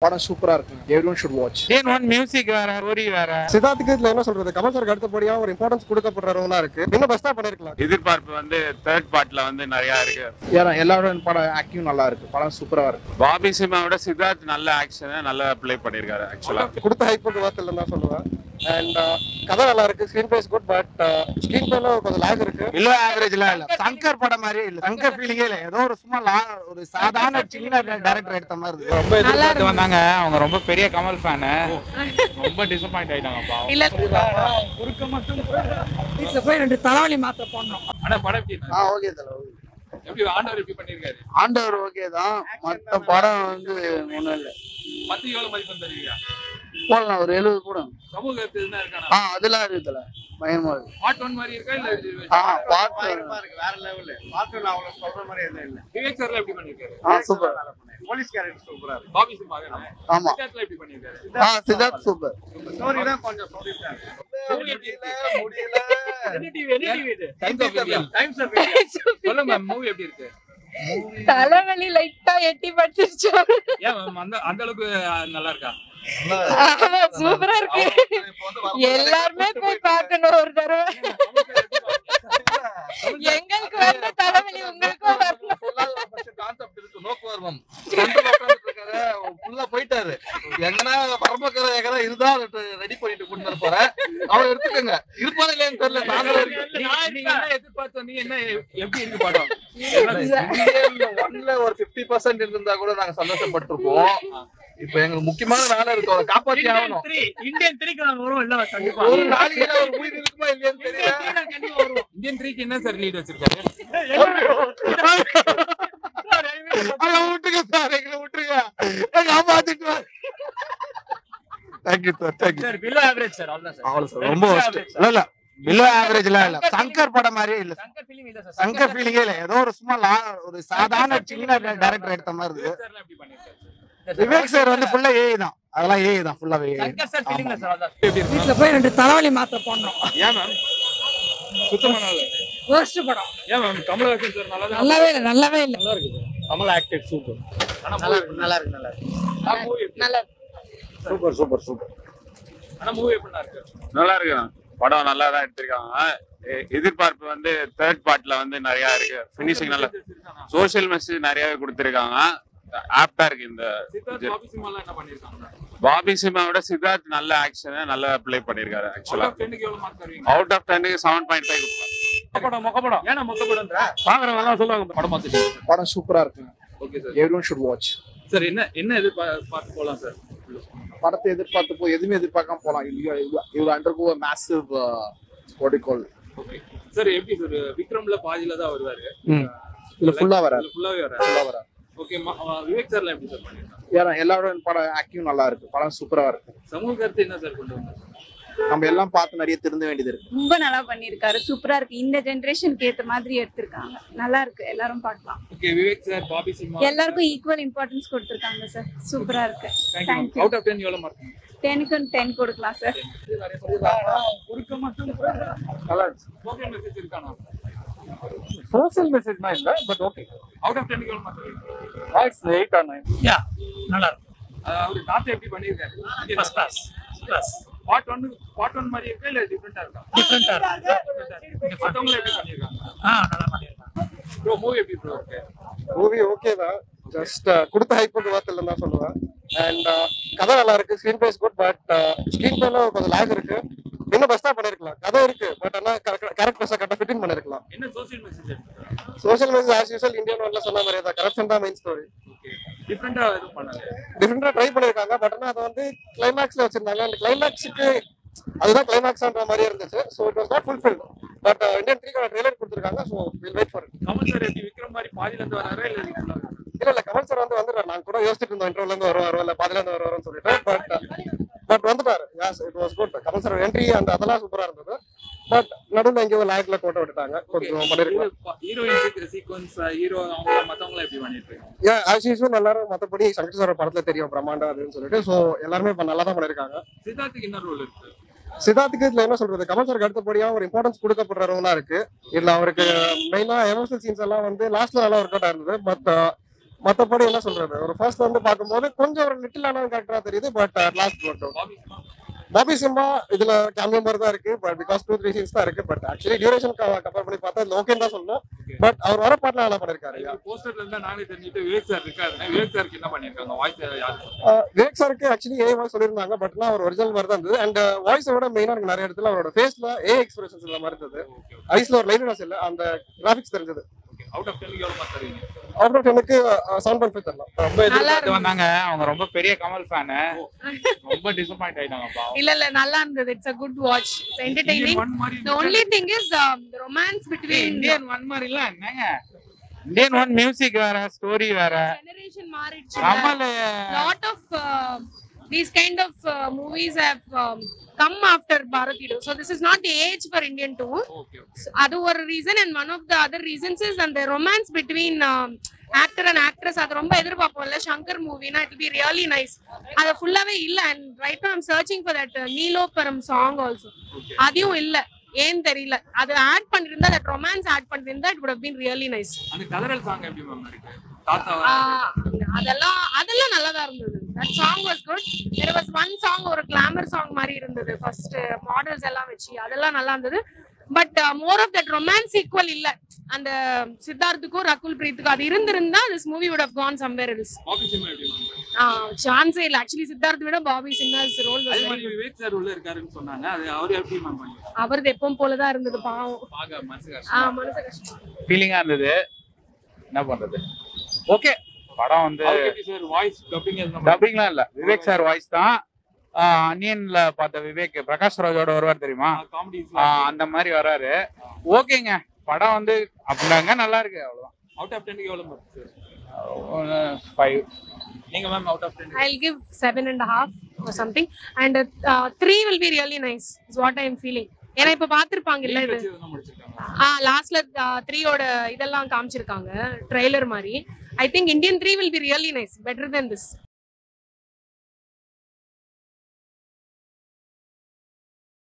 படம் சூப்பரா இருக்குங்க. Everyone should watch. ஏன் ஒன் மியூசிக் வேற ஸ்டோரி வேற. சித்தார்த்துக்கு இதுல என்ன சொல்றது, கமல் சாருக்கு அடுத்தபடியா ஒரு இம்பார்ட்டன்ஸ் கொடுக்கப்படுற ரோலா இருக்கு. இன்னும் பெஸ்டா பண்ணிருக்கலாம். எதிர்பார்ப்பு வந்து தேர்ட் பார்ட்ல வந்து நிறைய இருக்கு. ஏன்னா எல்லாரோட படம் ஆக்டிங் நல்லா இருக்கு. படம் சூப்பரா இருக்கு. பாபி சிம்மாவோட சித்தார்த் நல்ல ஆக்ஷன் நல்லா ப்ளே பண்ணிருக்காரு. ஆக்சுவலா கொடுத்த ஹைப்புக்கு வார்த்தை தான் சொல்லுவேன். அண்ட் கதை நல்லா இருக்கு. Screen play is good. But screen பிளேல கொஞ்சம் லாக் இருக்கு. பிலோ ஆவரேஜ்லாம் இல்ல. சங்கர் படம் மாதிரியே இல்ல. சங்கர் ஃபீலிங்கே இல்ல. ஏதோ ஒரு சும்மா ஒரு சாதாரண சின்ன டைரக்டர் எடுத்த மாதிரி இருக்கு. ரொம்ப எதிர்பார்த்து வந்தாங்க. அவங்க ரொம்ப பெரிய கமல் ஃபேன். ரொம்ப டிசப்பாயிண்ட் ஆயிட்டாங்கப்பா. இல்ல குறுக்க மட்டும் வீட்ல போய் ரெண்டு தலைவலி மாத்திரை போடணும். ஆனா படம் எப்படி ஓகே தல. எப்படி ஆண்டவர் எப்படி பண்ணிருக்காரு? ஆண்டவர் ஓகே தான். மத்த படம் வந்து ஒண்ணும் இல்ல. 10 எவ்வளவு மதிப்பெண் தருவீங்க? போடலாம் ஒரு 70 கூட. சமூக கருத்து என்ன இருக்கானா? அதெல்லாம் இருக்குதுல. பயமா இருக்கு. பார்ட் 1 மாதிரி இருக்கா இல்ல பாட்டு இருக்கு. வேற லெவல். பாட்டு நான் அவ்வளவு சொல்ற மாதிரி எதுவும் இல்ல. விவேக் சார்ல எப்படி பண்ணிருக்காரு? சூப்பர். போலீஸ் கேரக்டர் சூப்பரா இருக்கு. பாபி சிம்மா ஆமா. சித்தார்த்ல எப்படி பண்ணிருக்காரு? சித்தார்த் சூப்பர். ஸ்டோரி தான் கொஞ்சம் சொல்லிட்டாங்க. முடியல. என்ன டிவி இது? Times of India. சொல்லுங்க மூவி எப்படி இருக்கு? தலைவலி லைட்டா எட்டி பட்டுச்சு. ஏன் அந்த அளவுக்கு நல்லா இருக்கா? சூப்பரா இருக்கு. எல்லாருமே போய் பார்க்கணும் ஒரு தடவை. எங்களுக்கு வந்த தலைவலி உங்களுக்கும் வரணும். கான்செப்ட் இருக்கு. நோக்குவர்மம் சென்ட்ரல் உட்கார்ந்துட்டு இருக்காரு. ஃபுல்லா போயிட்டாரு. எங்கனா பரமக்கர எங்கனா இருந்தா ரெடி பண்ணிட்டு கொண்டு வர போறேன். அவரை எடுத்துக்கங்க. இருப்பாரா இல்லையான்னு தெரியல. நீங்க என்ன எதிர்பார்த்து வந்தீங்க? என்ன எப்படி இருக்கு படம்? ஒன்ல ஒரு 50% இருந்தா கூட நாங்க சந்தோஷப்பட்டிருப்போம். இப்ப எங்களுக்கு முக்கியமான வேலை இருக்கு. அவரை காப்பாத்தி ஆகணும். இந்தியன் 3க்கு நாங்க வருவோம். இல்ல கண்டிப்பா ஒரு நாளைக்கு ஒரு உயிர் இருக்குமா இல்லையான்னு தெரியல. கண்டிப்பா வருவோம். இந்தியன் 3க்கு என்ன சார் லீட் வச்சிருக்காரு? விட்டுங்க சார். எங்களை விட்டுருங்க. காப்பாத்திட்டு thank you sir. Thank you sir. Below average sir. அவ்வளவுதான் சார். அவ்வளவு சார். ரொம்ப இல்ல பிலோ ஆவரேஜ்லாம் இல்ல. சங்கர் படம் மாதிரியே இல்ல. சங்கர் ஃபீலிங் இல்ல சார். சங்கர் ஃபீலிங்கே இல்ல. ஏதோ ஒரு சும்மா ஒரு சாதாரண சின்ன டைரக்டர் எடுத்த மாதிரி இருக்கு. சார்ல எப்படி பண்ணிருக்காரு? விவேக் சார் வந்து ஃபுல்லா ஏஐ தான். அதெல்லாம் ஏஐ தான். ஃபுல்லாவே ஏஐ. சங்கர் சார் ஃபீலிங் இல்ல சார். அதான் எப்படி இருக்கு? வீட்ல போய் ரெண்டு தலைவலி மாத்திரை போடணும். ஏன் மேம் சுத்தமா நல்லா இருக்கு? ஃபர்ஸ்ட் படம் ஏன் மேம் கமலஹாசன் சார் நல்லா நல்லாவே இல்ல. நல்லாவே இல்ல. நல்லா இருக்கு சார். Kamal acted super. ஆனா நல்லா இருக்கு. நல்லா இருக்கு. மூவி நல்லா சூப்பர். ஆனா மூவி எப்படி இருக்கு? நல்லா இருக்கு. படம் நல்லா தான் எடுத்திருக்காங்க. எதிர்பார்ப்பு வந்து தேர்ட் பார்ட்ல வந்து நிறைய இருக்கு. ஃபினிஷிங் நல்லா, சோஷியல் மெசேஜ் நிறையவே கொடுத்திருக்காங்க. ஆப்டா இருக்கு. இந்த பாபி சிம்மாலாம் என்ன பண்ணிருக்காங்க? பாபி சிம்மாவோட சித்தார்த் நல்ல ஆக்ஷன் நல்லா ப்ளே பண்ணிருக்காரு. ஆக்சுவலா அவுட் ஆஃப் 10க்கு 7.5 கொடுப்பேன். மொக்கப்படம் ஏன்னா மொக்கப்படம்ன்ற பாக்குறவங்க சொல்லுவாங்க படம் பார்த்துட்டு. படம் சூப்பரா இருக்குங்க. Okay sir. Everyone should watch. Sir என்ன எதிர்பார்த்து போலாம் சார்? படத்தை எதிர்பார்த்து எதுவுமே எதிர்பார்க்காம போலாம். இது undergo massive protocol. Okay sir. எப்படி சார் விக்ரம்ல பாதியில தான் வருவாரு. இல்ல ஃபுல்லா வராது. ஃபுல்லாவே வராது. ஓகே. விவேக் சார்ல எப்படி சார் பண்ணிருக்காங்க? ஏன்னா எல்லாரோட படம் ஆக்டிங் நல்லா இருக்கு. படம் சூப்பரா இருக்கு. சமூக கருத்து என்ன சார் கொண்டு வந்தாங்க? நம்ம எல்லாம் பார்த்து நிறைய திருந்த வேண்டியது இருக்கு. ரொம்ப நல்லா பண்ணிருக்காரு. சூப்பரா இருக்கு. இந்த ஜெனரேஷனுக்கு ஏத்த மாதிரி எடுத்திருக்காங்க. நல்லா இருக்கு. எல்லாரும் பார்க்கலாம். Okay. Vivek sir, Bobby Simha எல்லாருக்கும் ஈக்குவல் இம்பார்ட்டன்ஸ் கொடுத்திருக்காங்க சார். சூப்பரா இருக்கு. தேங்க்யூ. அவுட் ஆஃப் 10 எவ்வளவு மார்க்? 10க்கு 10 கொடுக்கலாம் சார். குறுக்க மட்டும் நல்லா இருக்கு. சோஷியல் மெசேஜ் இருக்கானா? சோஷியல் மெசேஜ்னா இல்ல. But okay. அவுட் ஆஃப் 10 எவ்வளவு மார்க்? Marks 8 or 9. யா நல்லா இருக்கு. அவரு தாத்தா எப்படி பண்ணிருக்காரு? First class. பார்ட் 1 மாதிரி இருக்கா இல்ல டிஃபரண்டா இருக்கா? டிஃபரண்டா இருக்கு. மத்தவங்க எப்படி பண்ணிருக்காங்க? நல்லா பண்ணிருக்காங்க. ப்ரோ மூவி எப்படி ப்ரோ இருக்கு? மூவி ஓகே தான். ஜஸ்ட் கொடுத்த ஹைப்புக்கு வார்த்தை தான் சொல்லுவேன். அண்ட் கதை நல்லா இருக்கு. Screen play is good. But screen பிளேல கொஞ்சம் லாக் இருக்கு. இன்னும் பெஸ்டா பண்ணிருக்கலாம். கதை இருக்கு. பட் ஆனா கேரக்டர்ஸை கரெக்டா ஃபிட்டிங் பண்ணிருக்கலாம். என்ன social message? Social message as usual Indian ஒன்ல சொன்ன மாதிரி தான். கரப்ஷன் தான் மெயின் ஸ்டோரி. ஓகே. டிஃபரண்டா எதுவும் பண்ணாங்க? டிஃபரெண்டா ட்ரை பண்ணிருக்காங்க. பட் ஆனா அதை வந்து கிளைமேக்ஸ்ல வச்சிருந்தாங்க. அந்த கிளைமேக்ஸுக்கு அதுதான் கிளைமேக்ஸ்ன்ற மாதிரியே இருந்துச்சு. So it was not fulfilled. But Indian 3க்கான ட்ரெய்லர் கொடுத்துருக்காங்க. So will wait for it. Kamal sir எப்படி விக்ரம் மாதிரி பாதியில இருந்து வராரா இல்ல இல்ல கமல் சார் வந்துடுறாரு. நான் கூட யோசிச்சுட்டு இருந்தோம் இன்டர்வியூல இருந்து வருவாரோ இல்ல பாதியில இருந்து வருவாரோன்னு சொல்லிட்டு. பட் வந்துட்டாரு. Yes it was good. Kamal sir entry அந்த அதெல்லாம் சூப்பரா இருந்தது. பட் நடுவில் எங்கேயோ லாக்ல போட்டு விட்டுட்டாங்க. கொஞ்சம் பண்ணிருக்கலாம். ஹீரோயின் சீக்வென்ஸ் ஹீரோ அவங்க மத்தவங்க எப்படி பண்ணிருக்காங்க? ஆஸ் யூசுவல் எல்லாரும் மத்தபடி சங்கர் சார் படத்துல தெரியும் பிரம்மாண்டா அதுன்னு சொல்லிட்டு. ஸோ எல்லாருமே இப்ப நல்லா தான் பண்ணிருக்காங்க. சித்தார்த்துக்கு என்ன ரோல் இருக்கு? சித்தார்த்துக்கு இதுல என்ன சொல்றது, கமல் சாருக்கு அடுத்தபடியா ஒரு இம்பார்ட்டன்ஸ் கொடுக்கப்படுற ரோலா இருக்கு. இதுல அவருக்கு மெயினா எமோஷனல் சீன்ஸ் எல்லாம் வந்து லாஸ்ட்ல நல்லா ஒர்க் அவுட் ஆயிருந்தது. பட் மத்தபடி என்ன சொல்றது, ஒரு ஃபர்ஸ்ட் வந்து பார்க்கும்போது கொஞ்சம் ஒரு லிட்டிலான கேரக்டரா தெரியுது. பட் லாஸ்ட் பாபி சிம்பா இதுல கேமியோ மாதிரி தான் இருக்கு. பட் பிகாஸ் 2-3 சீன்ஸ் தான் இருக்கு. பட் ஆக்சுவலி டியூரேஷன் கம்பேர் பண்ணி பார்த்தா இது ஓகேன்னு தான் சொல்லணும். பட் அவர் வர பாட்டுல நல்லா பண்ணிருக்காரு. போஸ்டர்ல இருந்தா நானே தெரிஞ்சுட்டு விவேக் சார் இருக்காரு. விவேக் சாருக்கு என்ன பண்ணிருக்காங்க? வாய்ஸ் யாரு? விவேக் சாருக்கு ஆக்சுவலி ஏ வாய்ஸ் சொல்லியிருந்தாங்க. பட் அவர் ஒரிஜினல் மாதிரி தான் இருந்தது. அண்ட் வாய்ஸை விட மெயினா எனக்கு நிறைய இடத்துல அவரோட ஃபேஸ்ல எக்ஸ்பிரஷன்ஸ் இல்ல மாதிரி இருந்தது. ஐஸ்ல ஒரு லைட்னஸ் இல்ல, அந்த கிராபிக்ஸ் தெரிஞ்சது. அவுட் ஆஃப் 10 எவ்வளவு மார்க் தருவீங்க? அவுட் ஆஃப் 10க்கு 7.5 தரலாம். ரொம்ப எதிர்பார்த்து வந்தாங்க. அவங்க ரொம்ப பெரிய கமல் ஃபேன். ரொம்ப டிசப்பாயிண்ட் ஆயிட்டாங்க பாவம். இல்ல நல்லா இருந்தது. It's a good watch. It's entertaining. The only thing is the romance between Indian one மாதிரி இல்ல என்னங்க. இந்தியன் ஒன் மியூசிக் வேற, ஸ்டோரி வேற. generation மாறிடுச்சு. Kamal lot of these kind of movies have come after Bharatidu. So this is not the age for Indian 2. Okay. So adu ஒரு reason, and one of the other reasons is and the romance between actor and actress. அது ரொம்ப எதிர்பார்ப்போம்ல Shankar மூவினா it will be really nice. அது ஃபுல்லாவே இல்ல. And right now I'm searching for that நீலோபரம் song also. அதுவும் இல்ல. ஏன் தெரியல. அது ஆட் பண்ணிருந்தா, that romance ஆட் பண்ணிருந்தா it would have been really nice. அந்த கதறல் சாங் எப்படி மேம் இருக்கு? தாத்தா அதெல்லாம் நல்லதா இருந்தது. That song was good. There was one song ஒரு glamour song மாதிரி இருந்தது. First models எல்லாம் வச்சு அதெல்லாம் நல்லா இருந்தது. But more of that romance equal இல்ல. அந்த சித்தார்த்துக்கும் ரகுல் பிரீத்துக்கும் அது இருந்திருந்தா this movie would have gone somewhere else. Bobby Simha எப்படி மேம்? சான்ஸே இல்ல. ஆக்சுவலி சித்தார்த் விட பாபி சிம்மாஸ் ரோல் அதே மாதிரி விவேக் சார் உள்ள இருக்காருன்னு சொன்னாங்க. அது அவர் எப்படி மேம் பண்ணி? அவரது எப்பவும் போலதான் இருந்தது. பாவம். பாக மனசு கஷ்டம். மனசு கஷ்டம். ஃபீலிங்கா இருந்தது. என்ன பண்றது? ஓகே. படம் வந்து சார் வாய்ஸ் டப்பிங்லாம் இல்ல. விவேக் சார் வாய்ஸ் தான். அனியன்ல பார்த்த விவேக் பிரகாஷ் ராஜோட வருவார் தெரியுமா? அந்த மாதிரி வராரு. ஓகேங்க. படம் வந்து அப்படின்னாங்க நல்லா இருக்கு. அவ்வளவுதான். அவுட் ஆஃப் 10 எவ்வளவு மார்க் சார்? 5. நீங்க ma'am out of 10? I'll give 7.5 or something, and 3 will be really nice is what I am feeling. ஏன்னா இப்ப பாத்திருப்பாங்க இல்ல இது லாஸ்ட்ல 3 ஓட இதெல்லாம் காமிச்சிருக்காங்க ட்ரெய்லர் மாதிரி. I think Indian 3 will be really nice, better than this.